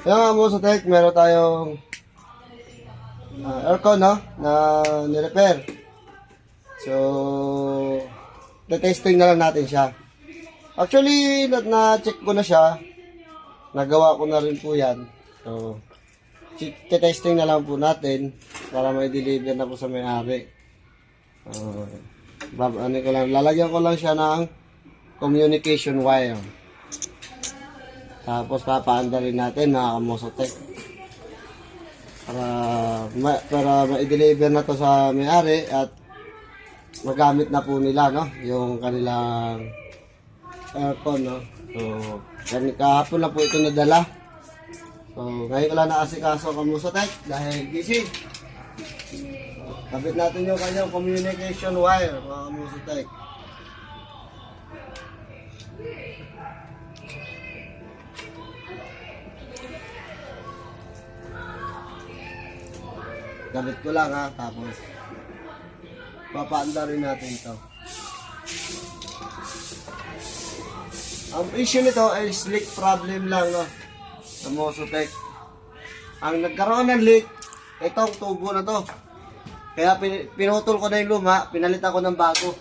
Kaya nga mo sa tech, meron tayong aircon, no? Na nirepair. So, testing na lang natin siya. Actually, na-check ko na siya. Nagawa ko na rin po yan. So, testing na lang po natin para may deliver na po sa may-ari. Lalagyan ko lang siya ng communication wire. Tapos papaanda rin natin mga kamosotek. Para ma-deliver na to sa may-ari at magamit na po nila, no? Yung kanilang aircon, no? So, kahapon lang po ito nadala. So, ngayon ko lang naasikaso kamosotek dahil gising. Kabit natin yung kanyang communication wire mga kamosotek. Gamit ko lang ha, tapos papaanda rin natin ito. Ang issue nito ay leak problem lang, no? Sa Mosotek. Ang nagkaroon ng leak, itong tubo na to. Kaya pinutol ko na yung luma, pinalitan ko ng bago.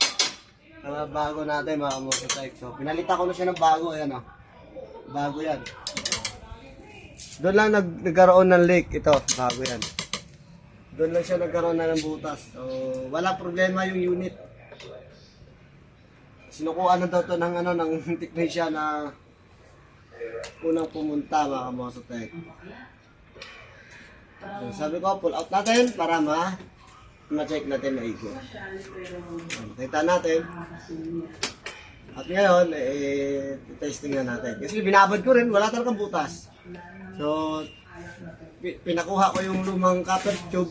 Bago natin mga Mosotek. So pinalitan ko na siya ng bago, ayan o. Bago yan. Doon lang nagkaroon ng leak, ito, bago yan. Doon lang siya nagkaroon na ng butas. So, wala problema yung unit. Sinukuan na daw to ng technician na unang pumunta mga kamosotek. So, sabi ko, pull out natin para ma-check natin na ikot. Makita natin. At ngayon, testing na natin. Kasi binabad ko rin, wala talagang butas. So, pinakuha ko yung lumang copper tube.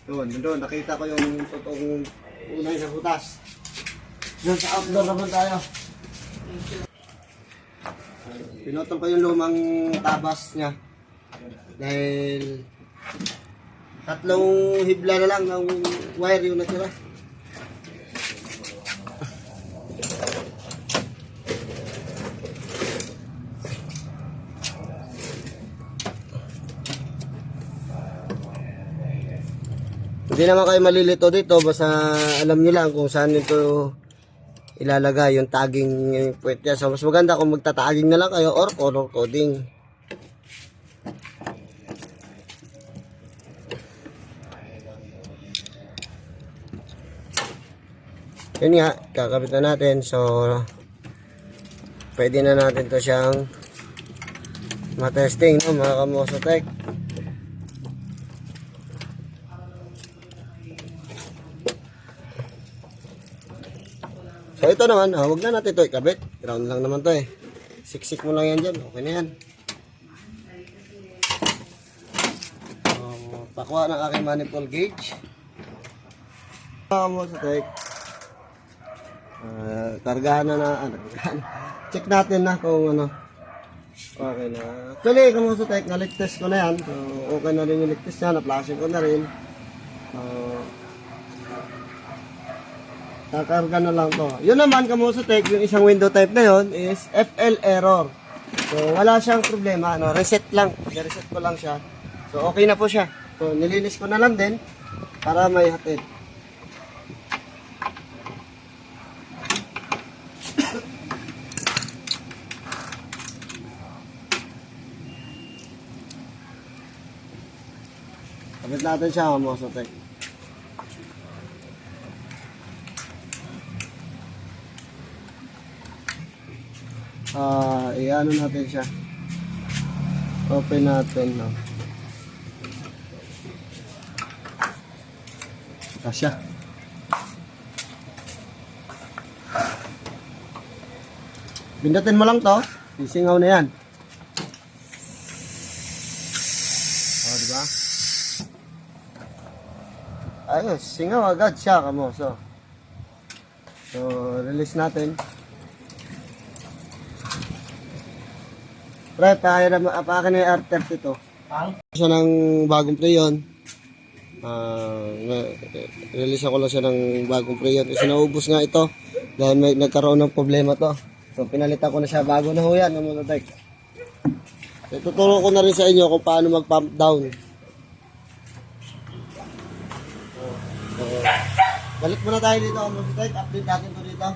Doon, nakita ko yung totoong unay sa butas. Doon sa outdoor naman tayo. Pinotol ko yung lumang tabas niya. Dahil 3 hibla na lang ng wire yung natira. Hindi naman kayo malilito dito, basta alam nyo lang kung saan ito ilalagay yung tagging puwet niya. So mas maganda kung magta-tagging na lang kayo or color coding. Yun nga, kakabit na natin. So pwede na natin to siyang matesting, no, mga kamosotek. So ito naman, huwag na natin ito ikabit. Ground lang naman to eh. Siksik mo lang yan dyan. Okay na yan. Pakuha ng aking manifold gauge. Kamosotek. Kargahan na. Check natin na kung ano. Okay na. Actually, kamosotek, na-leak test ko na yan. So okay na rin yung leak test niya. Na-flashing ko na rin. Kakarga na lang to. Yun naman kamosotek, yung isang window type na yun is FL error. So wala siyang problema, no? Reset lang. I-reset ko lang siya. So okay na po siya. So nilinis ko na lang din para may hatid. Kapit natin siya kamosotek. I-ano natin siya. Open natin, no. Kasya. Pindutin mo lang to, sisingaw na yan. Diba? Ayos, singaw agad siya, kamoso. So, release natin. Pre, pakin na yung R32. Siya ng bagong preyon. Release ako lang siya ng bagong preyon. Kasi naubos nga ito. Dahil may nagkaroon ng problema to. So pinalitan ko na siya bago na ho yan. So, tuturo ko na rin sa inyo kung paano mag-pump down. So, balik muna tayo dito, Kamosotek. Update natin to dito.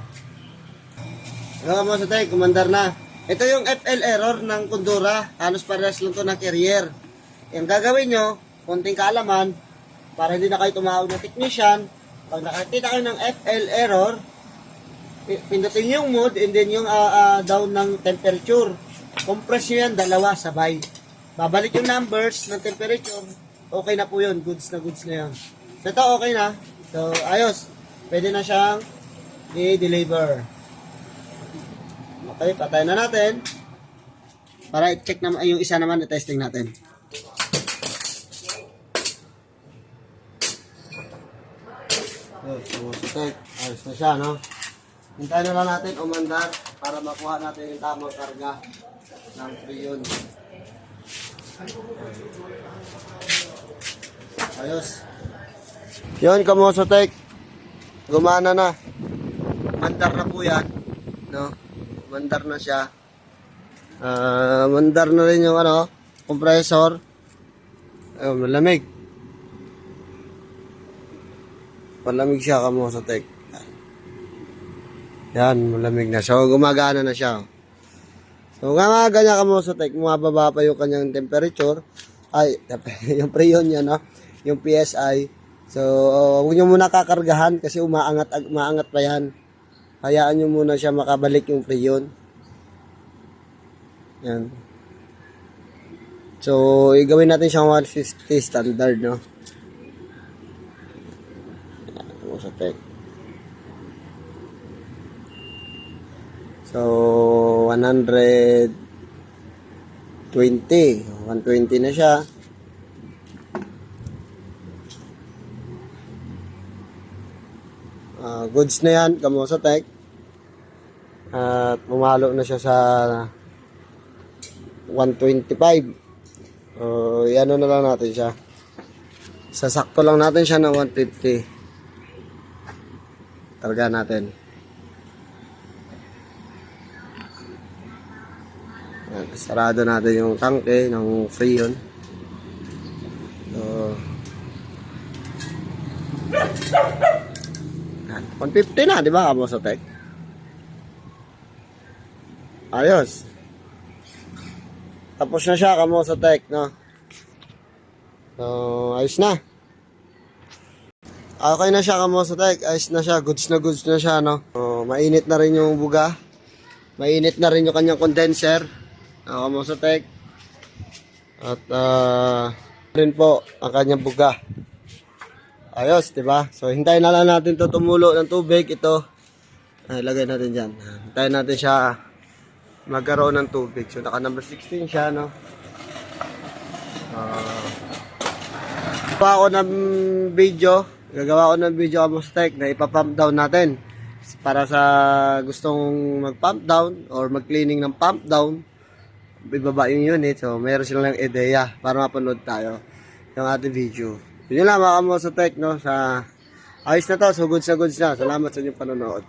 Kamosotek, kumandar na. Ito yung FL error ng Kondura. Halos parehas lang to ng carrier. Yung gagawin nyo, konting kaalaman, para hindi na kayo tumawag na technician. Pag nakakita kayo ng FL error, pindutin yung mode and then yung down ng temperature. Compress nyo yan, dalawa sabay. Babalik yung numbers ng temperature. Okay na po yun. Goods na yun. So ito okay na. So ayos. Pwede na siyang i-deliver. Okay, patayin na natin. Para i-check naman yung isa naman, i-testing natin. Okay, ayos na siya, no? Hintayin na lang natin umandar para makuha natin yung tamang karga ng Freon. Ayos. Yun, Kamosotek. Gumana na. Mandar na po yan. No? Mandar na siya. Mandar na rin yung compressor. Ayun, malamig. Malamig siya, Kamosotek. Yan, malamig na. So, gumagana na siya. So, ganyan, Kamosotek, mababa pa yung kanyang temperature. Ay, yung Freon niya, no? Yung PSI. So, huwag nyo muna kakargahan kasi umaangat pa yan. Hayaan nyo muna siya makabalik yung Freon. Yan. So, igawin natin siyang 150 standard, no? Yan, Kamosotek. So, 120. 120 na siya. Goods na yan, Kamosotek. At pumalo na siya sa 125. Iano na lang natin siya. Sasakto lang natin siya ng 150. Targa natin. Sarado natin yung tangke ng Freon. So, 150 na, di ba, Kamosotek? Ayos. Tapos na siya, Kamosotek, no? So, ayos na. Okay na siya, Kamosotek. Ayos na siya. Goods na siya, no? So, mainit na rin yung buga. Mainit na rin yung kanyang condenser. Kamosotek. At rin po ang kanyang buga. Ayos, di ba? So hintayin na lang natin to tumulo ng tubig ito. Lagay natin diyan. Hintayin natin siya magkaroon ng tubig. So naka number 16 siya, no. Gagawa ko ng video Kamosotek na ipapump down natin. Para sa gustong mag-pump down or mag-cleaning ng pump down, ibaba yung unit. So, meron silang ideya para mapanood tayo yung ating video. Yun lang mga Kamosotek, no? Ayos na to. So, goods na. Salamat sa inyong panonood.